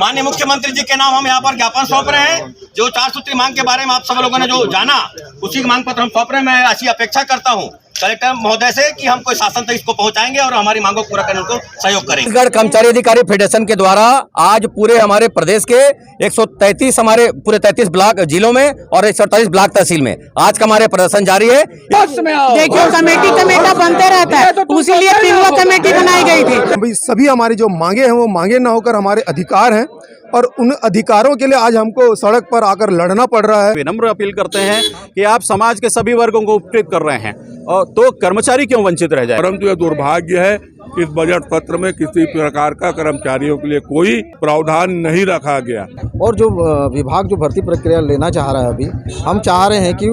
माननीय मुख्यमंत्री जी के नाम हम यहाँ पर ज्ञापन सौंप रहे हैं। जो 4 सूत्री मांग के बारे में आप सब लोगों ने जो जाना, उसी मांग पत्र हम सौंप रहे हैं। मैं ऐसी अपेक्षा करता हूँ कलेक्टर महोदय से कि हम कोई शासन तक इसको पहुंचाएंगे और हमारी मांगों को पूरा करने को सहयोग करेंगे। छत्तीसगढ़ कर्मचारी अधिकारी फेडरेशन के द्वारा आज पूरे हमारे प्रदेश के 133 हमारे पूरे 33 ब्लॉक जिलों में और 148 ब्लॉक तहसील में आज का हमारे प्रदर्शन जारी है। देखियो कमेटी बनते रहता है, इसीलिए पिंगुआ कमेटी बनाई गई थी। सभी हमारी जो मांगे हैं वो मांगे न होकर हमारे अधिकार हैं और उन अधिकारों के लिए आज हमको सड़क पर आकर लड़ना पड़ रहा है। विनम्र अपील करते हैं कि आप समाज के सभी वर्गों को उपकृत कर रहे हैं और तो कर्मचारी क्यों वंचित रह जाए। परंतु यह दुर्भाग्य है कि इस बजट पत्र में किसी प्रकार का कर्मचारियों के लिए कोई प्रावधान नहीं रखा गया। और जो विभाग जो भर्ती प्रक्रिया लेना चाह रहा है, अभी हम चाह रहे हैं कि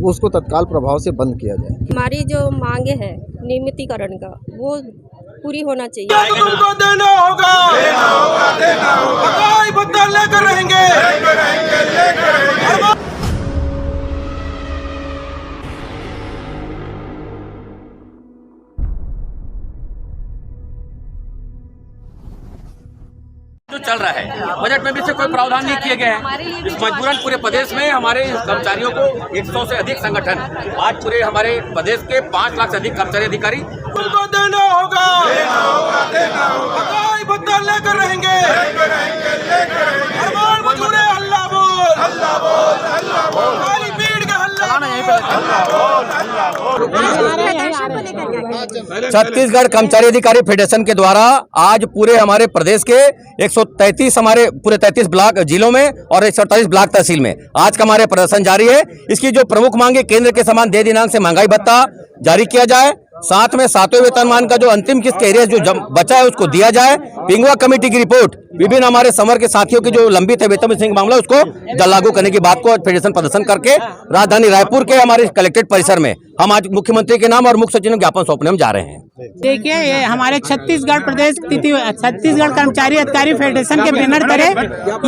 उसको तत्काल प्रभाव से बंद किया जाए। हमारी जो मांगे है नियमितीकरण का, वो पूरी होना चाहिए। तुमको देना होगा, देना होगा। लेकर रहेंगे। जो चल रहा है बजट में भी से कोई प्रावधान नहीं किए गए हैं। इस मजबूरन पूरे प्रदेश में हमारे कर्मचारियों को 100 से अधिक संगठन आज पूरे हमारे प्रदेश के 5 लाख से अधिक कर्मचारी अधिकारी तुमको देना होगा, देना होगा। लेकर रहेंगे। हल्ला बोल। काली भीड़ का छत्तीसगढ़ कर्मचारी अधिकारी फेडरेशन के द्वारा आज पूरे हमारे प्रदेश के 133 हमारे पूरे 33 ब्लॉक जिलों में और 148 ब्लॉक तहसील में आज का हमारे प्रदर्शन जारी है। इसकी जो प्रमुख मांगे केंद्र के समान 2 दिनांक से महंगाई भत्ता जारी किया जाए, साथ में 7वें वेतनमान का जो अंतिम किस्त के एरिया जो बचा है उसको दिया जाए। पिंगुआ कमेटी की रिपोर्ट विभिन्न हमारे समर के साथियों की जो लंबित है वेतन सिंह मामला उसको जल लागू करने की बात को फेडरेशन प्रदर्शन करके राजधानी रायपुर के हमारे कलेक्ट्रेट परिसर में हम आज मुख्यमंत्री के नाम और मुख्य सचिव ज्ञापन सौंपने हम जा रहे हैं। देखिए, ये हमारे छत्तीसगढ़ कर्मचारी अधिकारी फेडरेशन के बैनर तले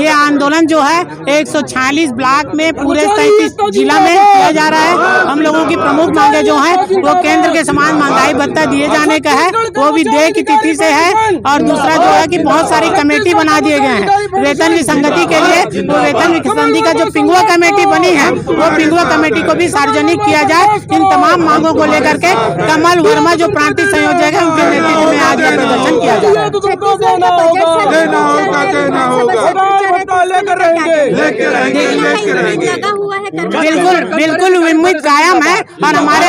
ये आंदोलन जो है 146 ब्लॉक में पूरे 33 जिला में किया जा रहा है। हम लोगों की प्रमुख मांगे जो है वो केंद्र के समान महंगाई भत्ता दिए जाने का है, वो भी 2 की तिथि से है। और दूसरा जो है कि बहुत सारी कमेटी बना दिए गए हैं वेतन विसंगति के लिए। वो वेतन विसंगति का जो पिंगुआ कमेटी बनी है वो पिंगुआ कमेटी को भी सार्वजनिक किया जाए। इन तमाम मांगों को लेकर के कमल वर्मा जो प्रांतीय संयोजक है उनके नेतृत्व में आज यह प्रदर्शन किया जा रहा है। बिल्कुल उम्मीद कायम है और हमारे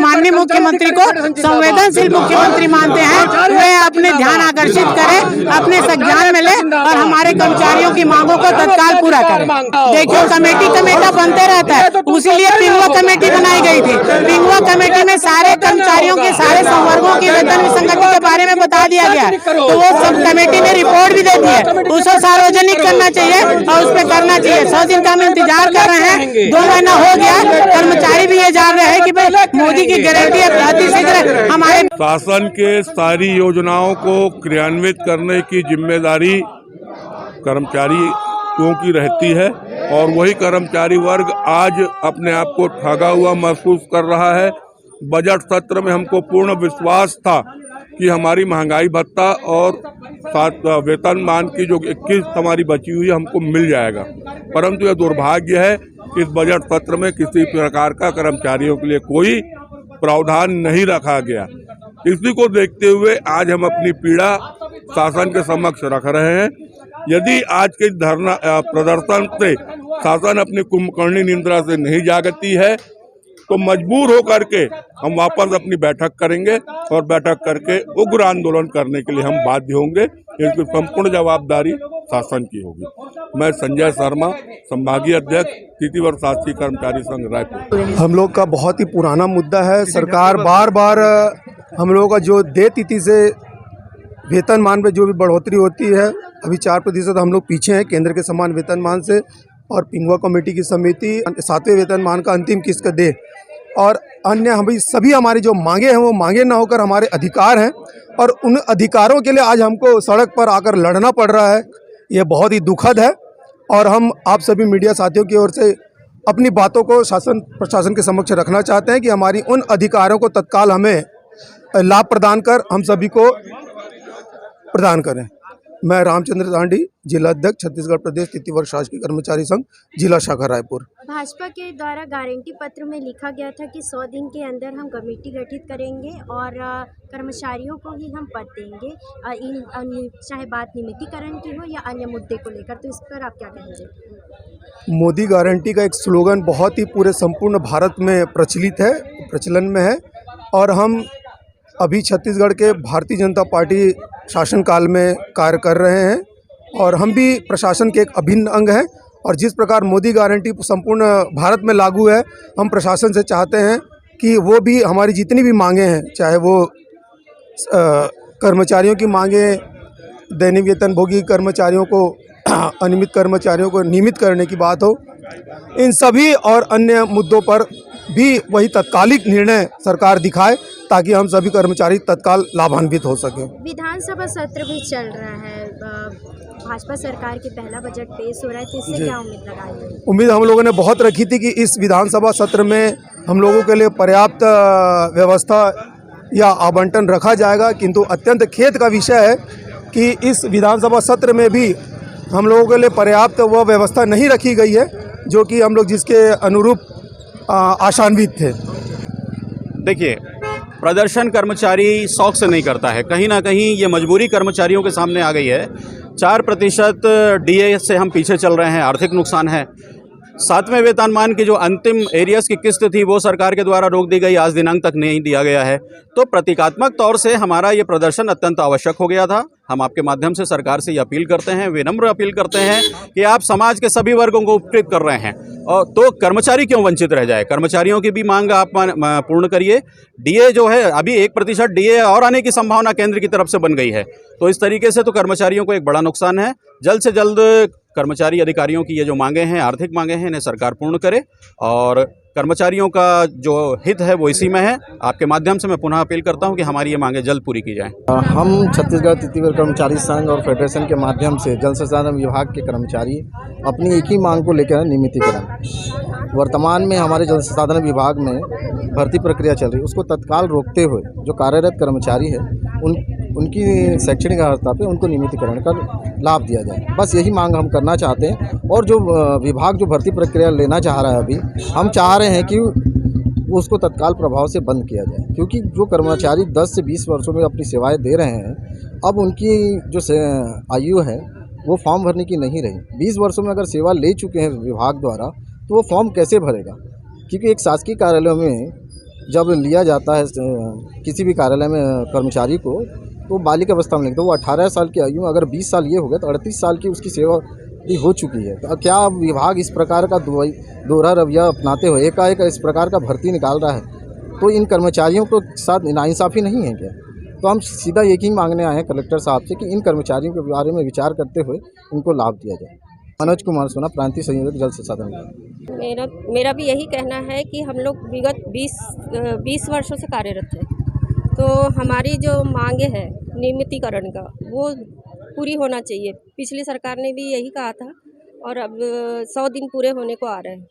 माननीय मुख्यमंत्री को संवेदनशील मुख्यमंत्री मानते हैं। वे अपने ध्यान आकर्षित करें, अपने संज्ञान में ले और हमारे कर्मचारियों की मांगों को तत्काल पूरा करें। देखियो कमेटी बनते रहता है, इसीलिए पिंगुआ कमेटी बनाई गई थी। पिंगुआ कमेटी में सारे कर्मचारियों के सारे संवर्गों की वेतन विसंगति के बारे में बता दिया गया, तो वो सब कमेटी ने रिपोर्ट भी दे दी है। उसको सार्वजनिक करना चाहिए और उस पर करना चाहिए। 100 दिन का हम इंतजार कर रहे हैं, 2 महीना हो गया। कर्मचारी भी ये जान रहे हैं कि भाई मोदी की गारंटी अति शीघ्र हमारे शासन के सारी योजनाओं को क्रियान्वित करने की जिम्मेदारी कर्मचारियों की रहती है और वही कर्मचारी वर्ग आज अपने आप को ठगा हुआ महसूस कर रहा है। बजट सत्र में हमको पूर्ण विश्वास था कि हमारी महंगाई भत्ता और वेतनमान की जो 21 हमारी बची हुई है हमको मिल जाएगा, परंतु यह दुर्भाग्य है कि इस बजट सत्र में किसी प्रकार का कर्मचारियों के लिए कोई प्रावधान नहीं रखा गया। इसी को देखते हुए आज हम अपनी पीड़ा शासन के समक्ष रख रहे हैं। यदि आज के धरना प्रदर्शन से शासन अपनी कुंभकर्णी निंद्रा से नहीं जागती है तो मजबूर होकर के हम वापस अपनी बैठक करेंगे और बैठक करके उग्र आंदोलन करने के लिए हम बाध्य होंगे। इसकी संपूर्ण जवाबदारी शासन की होगी। मैं संजय शर्मा, संभागीय अध्यक्ष तृतीय शासकीय कर्मचारी संघ रायपुर। हम लोग का बहुत ही पुराना मुद्दा है। सरकार बार बार हम लोगों का जो दे तिथि से वेतनमान पे जो भी बढ़ोतरी होती है, अभी 4% हम लोग पीछे हैं केंद्र के समान वेतनमान से। और पिंगुआ कमेटी की समिति 7वें वेतनमान का अंतिम किस्त दे और अन्य हम सभी हमारी जो मांगे हैं वो मांगे न होकर हमारे अधिकार हैं और उन अधिकारों के लिए आज हमको सड़क पर आकर लड़ना पड़ रहा है। ये बहुत ही दुखद है और हम आप सभी मीडिया साथियों की ओर से अपनी बातों को शासन प्रशासन के समक्ष रखना चाहते हैं कि हमारी उन अधिकारों को तत्काल हमें लाभ प्रदान कर हम सभी को प्रदान करें। मैं रामचंद्र दांडी, जिला अध्यक्ष छत्तीसगढ़ प्रदेश तृतीय वर्ग शासकीय कर्मचारी संघ, जिला शाखा रायपुर। भाजपा के द्वारा गारंटी पत्र में लिखा गया था कि 100 दिन के अंदर हम कमेटी गठित करेंगे और कर्मचारियों को ही हम पद देंगे, चाहे बात नियमितीकरण की हो या अन्य मुद्दे को लेकर, तो इस पर आप क्या कहेंगे? मोदी गारंटी का एक स्लोगन बहुत ही पूरे संपूर्ण भारत में प्रचलन में है और हम अभी छत्तीसगढ़ के भारतीय जनता पार्टी शासनकाल में कार्य कर रहे हैं और हम भी प्रशासन के एक अभिन्न अंग हैं और जिस प्रकार मोदी गारंटी संपूर्ण भारत में लागू है, हम प्रशासन से चाहते हैं कि वो भी हमारी जितनी भी मांगे हैं, चाहे वो कर्मचारियों की मांगे, दैनिक वेतनभोगी कर्मचारियों को अनियमित कर्मचारियों को नियमित करने की बात हो, इन सभी और अन्य मुद्दों पर भी वही तत्कालिक निर्णय सरकार दिखाए ताकि हम सभी कर्मचारी तत्काल लाभान्वित हो सकें। विधानसभा सत्र भी चल रहा है, भाजपा सरकार के पहला बजट पेश हो रहा है, तो इससे क्या उम्मीद लगाई? उम्मीद हम लोगों ने बहुत रखी थी कि इस विधानसभा सत्र में हम लोगों के लिए पर्याप्त व्यवस्था या आवंटन रखा जाएगा, किंतु अत्यंत खेद का विषय है कि इस विधानसभा सत्र में भी हम लोगों के लिए पर्याप्त वह व्यवस्था नहीं रखी गई है जो कि हम लोग जिसके अनुरूप आशान्वित थे। देखिए, प्रदर्शन कर्मचारी शौक से नहीं करता है, कहीं ना कहीं ये मजबूरी कर्मचारियों के सामने आ गई है। 4% डीए से हम पीछे चल रहे हैं, आर्थिक नुकसान है। 7वें वेतनमान की जो अंतिम एरियर्स की किस्त थी वो सरकार के द्वारा रोक दी गई, आज दिनांक तक नहीं दिया गया है। तो प्रतीकात्मक तौर से हमारा ये प्रदर्शन अत्यंत आवश्यक हो गया था। हम आपके माध्यम से सरकार से ये अपील करते हैं, विनम्र अपील करते हैं कि आप समाज के सभी वर्गों को उपकृत कर रहे हैं और तो कर्मचारी क्यों वंचित रह जाए। कर्मचारियों की भी मांग आप पूर्ण करिए। डीए जो है अभी 1% डीए और आने की संभावना केंद्र की तरफ से बन गई है, तो इस तरीके से तो कर्मचारियों को एक बड़ा नुकसान है। जल्द से जल्द कर्मचारी अधिकारियों की ये जो मांगे हैं, आर्थिक मांगे हैं, इन्हें सरकार पूर्ण करे और कर्मचारियों का जो हित है वो इसी में है। आपके माध्यम से मैं पुनः अपील करता हूं कि हमारी ये मांगे जल्द पूरी की जाएं। हम छत्तीसगढ़ तृतीय वर्ग कर्मचारी संघ और फेडरेशन के माध्यम से जल संसाधन विभाग के कर्मचारी अपनी एक ही मांग को लेकर नियमितीकरण। वर्तमान में हमारे जल संसाधन विभाग में भर्ती प्रक्रिया चल रही है, उसको तत्काल रोकते हुए जो कार्यरत कर्मचारी है उनकी शैक्षणिक अर्हता पे उनको नियमितीकरण का लाभ दिया जाए। बस यही मांग हम करना चाहते हैं और जो विभाग जो भर्ती प्रक्रिया लेना चाह रहा है अभी, हम चाह रहे हैं कि उसको तत्काल प्रभाव से बंद किया जाए, क्योंकि जो कर्मचारी 10 से 20 वर्षों में अपनी सेवाएं दे रहे हैं, अब उनकी जो आयु है वो फॉर्म भरने की नहीं रही। 20 वर्षों में अगर सेवा ले चुके हैं विभाग द्वारा तो वो फॉर्म कैसे भरेगा? क्योंकि एक शासकीय कार्यालय में जब लिया जाता है किसी भी कार्यालय में कर्मचारी को, तो बालिक अवस्था में लगता है। वो 18 साल की आयु में अगर 20 साल ये हो गया तो 38 साल की उसकी सेवा भी हो चुकी है। तो क्या विभाग इस प्रकार का दोहरा रवैया अपनाते हुए एकाएक इस प्रकार का भर्ती निकाल रहा है, तो इन कर्मचारियों को साथ नाइंसाफ़ी नहीं है क्या? तो हम सीधा एक ही मांगने आए हैं कलेक्टर साहब से कि इन कर्मचारियों के बारे में विचार करते हुए इनको लाभ दिया जाए। मनोज कुमार सोना, प्रांतीय संयोजक, जल संसाधन। मेरा भी यही कहना है कि हम लोग विगत 20 वर्षों से कार्यरत हैं, तो हमारी जो मांगे है नियमितीकरण का वो पूरी होना चाहिए। पिछली सरकार ने भी यही कहा था और अब 100 दिन पूरे होने को आ रहे हैं,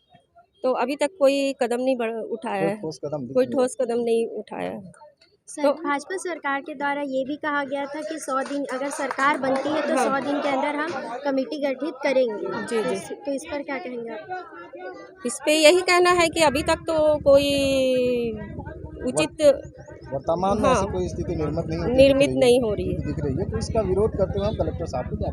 तो अभी तक कोई कदम नहीं उठाया है, कोई ठोस कदम नहीं उठाया है। तो भाजपा सरकार के द्वारा ये भी कहा गया था कि 100 दिन अगर सरकार बनती है तो 100 दिन के अंदर हम कमेटी गठित करेंगे। जी जी, तो इस पर क्या कहेंगे आप? इस पे यही कहना है कि अभी तक तो कोई उचित वर्तमान में ऐसी कोई स्थिति निर्मित नहीं हो रही है, दिख रही है, तो इसका विरोध करते हुए हम कलेक्टर साहब को क्या?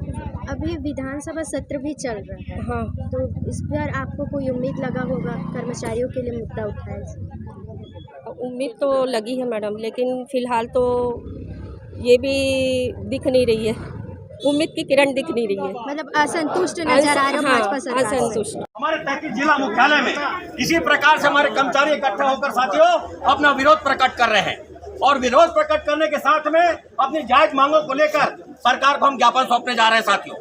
अभी विधानसभा सत्र भी चल रहा है, हाँ, तो इस पर आपको कोई उम्मीद लगा होगा कर्मचारियों के लिए मुद्दा उठाए? उम्मीद तो लगी है मैडम, लेकिन फिलहाल तो ये भी दिख नहीं रही है, उम्मीद की किरण दिख नहीं रही है। मतलब असंतुष्ट नजर आ रहे हो भाजपा सरकार से? असंतुष्ट। हमारे 33 जिला मुख्यालय में इसी प्रकार से हमारे कर्मचारी इकट्ठा होकर साथियों अपना विरोध प्रकट कर रहे हैं और विरोध प्रकट करने के साथ में अपनी जायज मांगों को लेकर सरकार को हम ज्ञापन सौंपने जा रहे हैं। साथियों,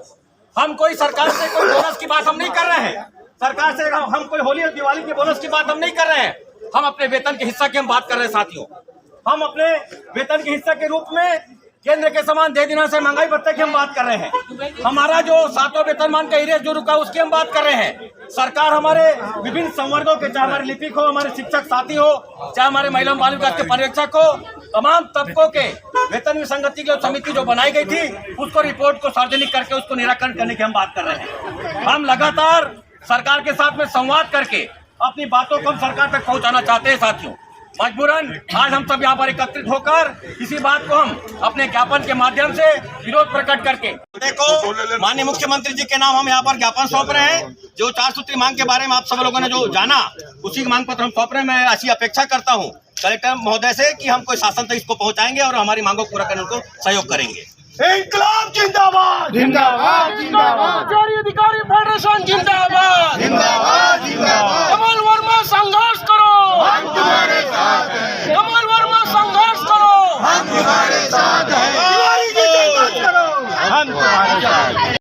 हम कोई सरकार से कोई बोनस की बात हम नहीं कर रहे हैं, सरकार से हम कोई होली और दिवाली की बोनस की बात हम नहीं कर रहे हैं। हम अपने वेतन के हिस्सा की हम बात कर रहे हैं। साथियों, हम अपने वेतन के हिस्सा के रूप में केंद्र के समान 2 दिनों से महंगाई भत्ते की हम बात कर रहे हैं। हमारा जो 7वां वेतनमान का एरियर जो रुका उसकी हम बात कर रहे हैं। सरकार हमारे विभिन्न संवर्गों के, चाहे हमारे लिपिक हो, हमारे शिक्षक साथी हो, चाहे हमारे महिला बाल विकास के पर्यवेक्षक हो, तमाम तबकों के वेतन विसंगति की समिति जो बनाई गई थी उसको रिपोर्ट को सार्वजनिक करके उसको निराकरण करने की हम बात कर रहे हैं। हम लगातार सरकार के साथ में संवाद करके अपनी बातों को हम सरकार तक पहुंचाना चाहते हैं। साथियों, मजबूरन आज हम सब यहाँ पर एकत्रित होकर इसी बात को हम अपने ज्ञापन के माध्यम से विरोध प्रकट करके देखो, माननीय मुख्यमंत्री जी के नाम हम यहाँ पर ज्ञापन सौंप रहे हैं। जो 4 सूत्री मांग के बारे में आप सब लोगों ने जो जाना उसी मांग पत्र हम सौंप रहे हैं। मैं ऐसी अपेक्षा करता हूँ कलेक्टर महोदय से कि हम कोई शासन तक इसको पहुँचाएंगे और हमारी मांगों को पूरा करने को सहयोग करेंगे। इंकलाब जिंदाबाद, जिंदाबाद, जिंदाबाद। कर्मचारी अधिकारी फेडरेशन जिंदाबाद, जिंदाबाद।